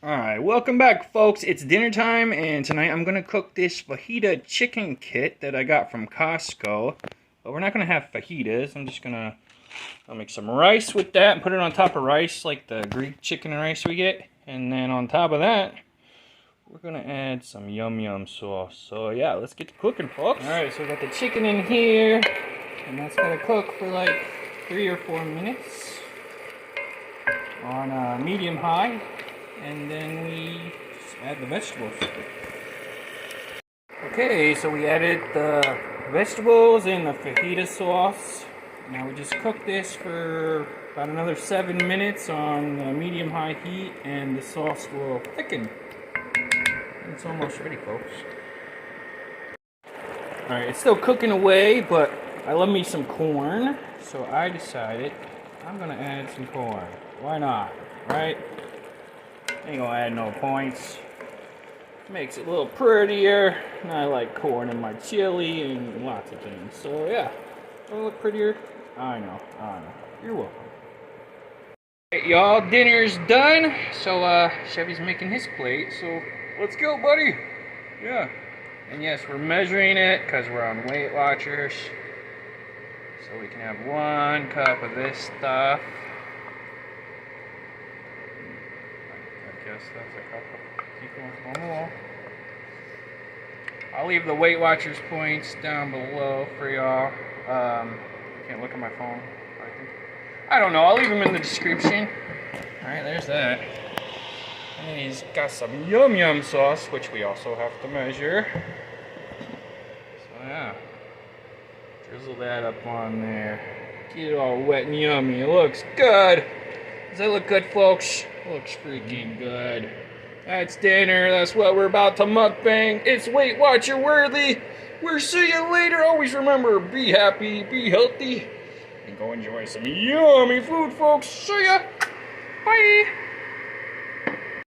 Alright, welcome back folks. It's dinner time and tonight I'm going to cook this fajita chicken kit that I got from Costco. But we're not going to have fajitas. I'm just going to make some rice with that and put it on top of rice like the Greek chicken and rice we get. And then on top of that, we're going to add some yum yum sauce. So yeah, let's get to cooking folks. Alright, so we got the chicken in here and that's going to cook for like 3 or 4 minutes on medium high. And then we just add the vegetables. Okay, so we added the vegetables and the fajita sauce. Now we just cook this for about another 7 minutes on medium-high heat, and the sauce will thicken. It's almost ready, folks. Alright, it's still cooking away, but I love me some corn, so I decided I'm gonna add some corn. Why not, right? Ain't gonna add no points. Makes it a little prettier. And I like corn in my chili and lots of things. So yeah, it'll look prettier. I know. You're welcome. Alright, y'all, dinner's done. So Chevy's making his plate. So let's go, buddy. Yeah. And yes, we're measuring it because we're on Weight Watchers. So we can have 1 cup of this stuff. That's a couple. I'll leave the Weight Watchers points down below for y'all. Can't look at my phone. I don't know. I'll leave them in the description. All right, there's that. And then he's got some yum yum sauce, which we also have to measure. So yeah, drizzle that up on there. Get it all wet and yummy. It looks good. Does that look good, folks? Looks freaking good. That's dinner. That's what we're about to mukbang. It's Weight Watcher worthy. We'll see you later. Always remember, be happy, be healthy, and go enjoy some yummy food, folks. See ya. Bye.